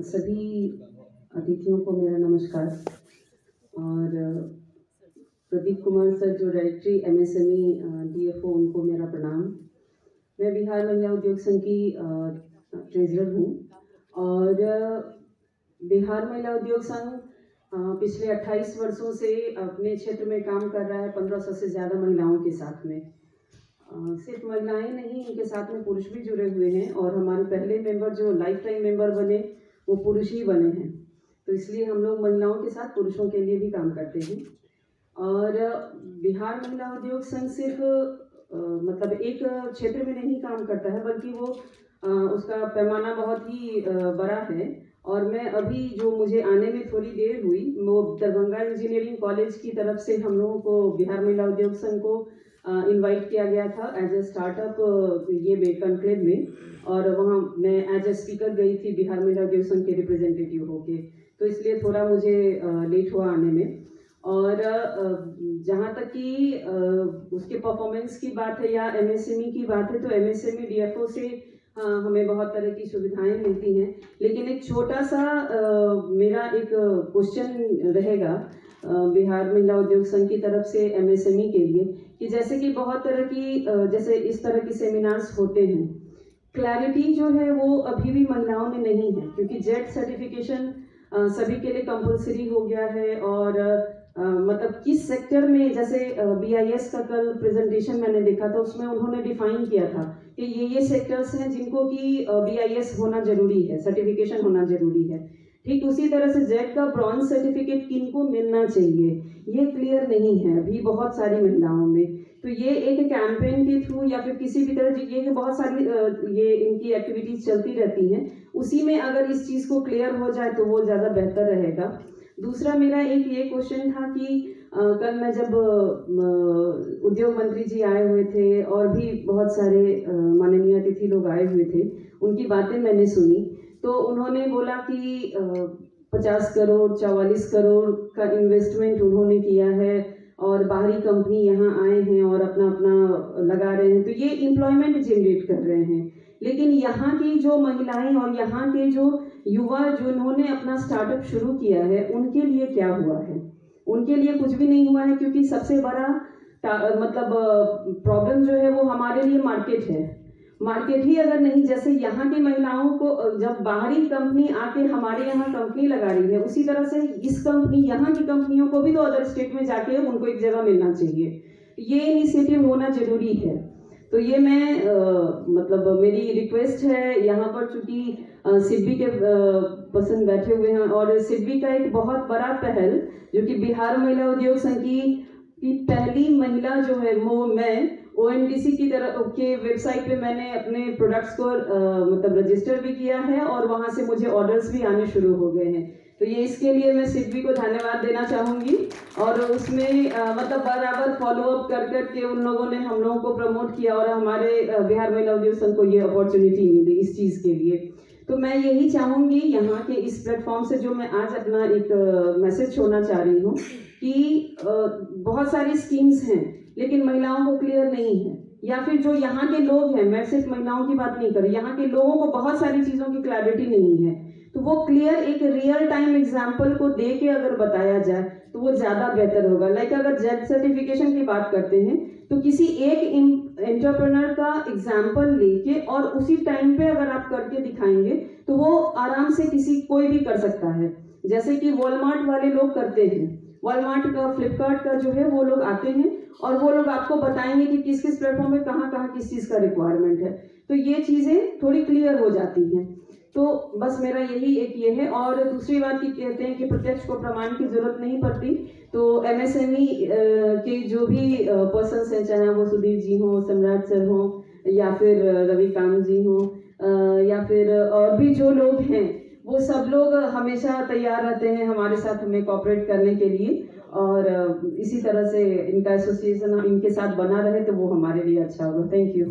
सभी अतिथियों को मेरा नमस्कार और प्रदीप कुमार सर जो डायरेक्टरी एमएसएमई डीएफओ उनको मेरा प्रणाम। मैं बिहार महिला उद्योग संघ की ट्रेजरर हूँ और बिहार महिला उद्योग संघ पिछले 28 वर्षों से अपने क्षेत्र में काम कर रहा है 1500 से ज़्यादा महिलाओं के साथ में। सिर्फ महिलाएं नहीं, इनके साथ में पुरुष भी जुड़े हुए हैं और हमारे पहले मेंबर जो लाइफ टाइम मेंबर बने वो पुरुष ही बने हैं। तो इसलिए हम लोग महिलाओं के साथ पुरुषों के लिए भी काम करते हैं। और बिहार महिला उद्योग संघ सिर्फ मतलब एक क्षेत्र में नहीं काम करता है, बल्कि वो उसका पैमाना बहुत ही बड़ा है। और मैं अभी जो मुझे आने में थोड़ी देर हुई, वो दरभंगा इंजीनियरिंग कॉलेज की तरफ से हम लोगों को बिहार महिला उद्योग संघ को इनवाइट किया गया था एज ए स्टार्टअप ये कॉन्क्लेव में, और वहाँ मैं एज ए स्पीकर गई थी बिहार महिला उद्योग संघ के रिप्रेजेंटेटिव होके। तो इसलिए थोड़ा मुझे लेट हुआ आने में। और जहाँ तक कि उसके परफॉर्मेंस की बात है या एमएसएमई की बात है, तो एमएसएमई डीएफओ से हमें बहुत तरह की सुविधाएं मिलती हैं। लेकिन एक छोटा सा मेरा एक क्वेश्चन रहेगा बिहार महिला उद्योग संघ की तरफ से एमएसएमई के लिए, कि जैसे कि बहुत तरह की जैसे इस तरह की सेमिनार्स होते हैं, क्लैरिटी जो है वो अभी भी महिलाओं में नहीं है, क्योंकि जेड सर्टिफिकेशन सभी के लिए कंपलसरी हो गया है। और मतलब किस सेक्टर में, जैसे बीआईएस का कल प्रेजेंटेशन मैंने देखा था, उसमें उन्होंने डिफाइन किया था कि ये सेक्टर्स हैं जिनको कि बीआईएस होना जरूरी है, सर्टिफिकेशन होना जरूरी है। ठीक उसी तरह से जेड का ब्रॉन्ज सर्टिफिकेट किनको मिलना चाहिए ये क्लियर नहीं है अभी बहुत सारी महिलाओं में। तो ये एक कैंपेन के थ्रू या फिर किसी भी तरह ये बहुत सारी ये इनकी एक्टिविटीज चलती रहती हैं, उसी में अगर इस चीज़ को क्लियर हो जाए तो वो ज़्यादा बेहतर रहेगा। दूसरा मेरा एक ये क्वेश्चन था कि कल मैं जब उद्योग मंत्री जी आए हुए थे और भी बहुत सारे माननीय अतिथि लोग आए हुए थे, उनकी बातें मैंने सुनी। तो उन्होंने बोला कि 50 करोड़ 44 करोड़ का इन्वेस्टमेंट उन्होंने किया है और बाहरी कंपनी यहाँ आए हैं और अपना अपना लगा रहे हैं, तो ये एम्प्लॉयमेंट जनरेट कर रहे हैं। लेकिन यहाँ की जो महिलाएं और यहाँ के जो युवा जिन्होंने अपना स्टार्टअप शुरू किया है, उनके लिए क्या हुआ है? उनके लिए कुछ भी नहीं हुआ है, क्योंकि सबसे बड़ा मतलब प्रॉब्लम जो है वो हमारे लिए मार्केट है। मार्केट ही अगर नहीं, जैसे यहाँ की महिलाओं को जब बाहरी कंपनी आके हमारे यहाँ कंपनी लगा रही है, उसी तरह से इस कंपनी यहाँ की कंपनियों को भी तो अदर स्टेट में जाके उनको एक जगह मिलना चाहिए। ये इनिशिएटिव होना जरूरी है। तो ये मैं मतलब मेरी रिक्वेस्ट है यहाँ पर, चूंकि सिडबी के पर्सन बैठे हुए हैं और सिडबी का एक बहुत बड़ा पहल जो कि बिहार महिला उद्योग संघ की पहली महिला जो है वो मैं ओएनडीसी की तरफ के वेबसाइट पे मैंने अपने प्रोडक्ट्स को मतलब रजिस्टर भी किया है और वहाँ से मुझे ऑर्डर्स भी आने शुरू हो गए हैं। तो ये इसके लिए मैं सिडबी को धन्यवाद देना चाहूँगी। और उसमें मतलब बराबर फॉलो अप कर करके उन लोगों ने हम लोगों को प्रमोट किया और हमारे बिहार महिला उद्योग संघ को ये अपॉर्चुनिटी मिली इस चीज़ के लिए। तो मैं यही चाहूँगी यहाँ के इस प्लेटफॉर्म से, जो मैं आज अपना एक मैसेज छोड़ना चाह रही हूँ कि बहुत सारी स्कीम्स हैं लेकिन महिलाओं को क्लियर नहीं है, या फिर जो यहाँ के लोग हैं, मैं सिर्फ महिलाओं की बात नहीं कर रही, यहाँ के लोगों को बहुत सारी चीज़ों की क्लैरिटी नहीं है। तो वो क्लियर एक रियल टाइम एग्जाम्पल को दे के अगर बताया जाए तो वो ज़्यादा बेहतर होगा। लाइक अगर जेड सर्टिफिकेशन की बात करते हैं तो किसी एक एंटरप्रेन्योर का एग्जाम्पल लेके और उसी टाइम पे अगर आप करके दिखाएंगे तो वो आराम से कोई भी कर सकता है। जैसे कि वॉलमार्ट वाले लोग करते हैं, वॉलमार्ट का, फ्लिपकार्ट का जो है वो लोग आते हैं और वो लोग आपको बताएंगे कि किस किस प्लेटफॉर्म पे कहाँ कहाँ किस चीज़ का रिक्वायरमेंट है। तो ये चीज़ें थोड़ी क्लियर हो जाती हैं। तो बस मेरा यही एक ये है। और दूसरी बात की कहते हैं कि प्रत्यक्ष को प्रमाण की जरूरत नहीं पड़ती। तो एमएसएमई के जो भी पर्सन्स हैं, चाहे वो सुधीर जी हों, सम्राट सर हों, या फिर रविकांत जी हों, या फिर और भी जो लोग हैं, वो सब लोग हमेशा तैयार रहते हैं हमारे साथ हमें कोऑपरेट करने के लिए। और इसी तरह से इनका एसोसिएशन इनके साथ बना रहे तो वो हमारे लिए अच्छा होगा। Thank you.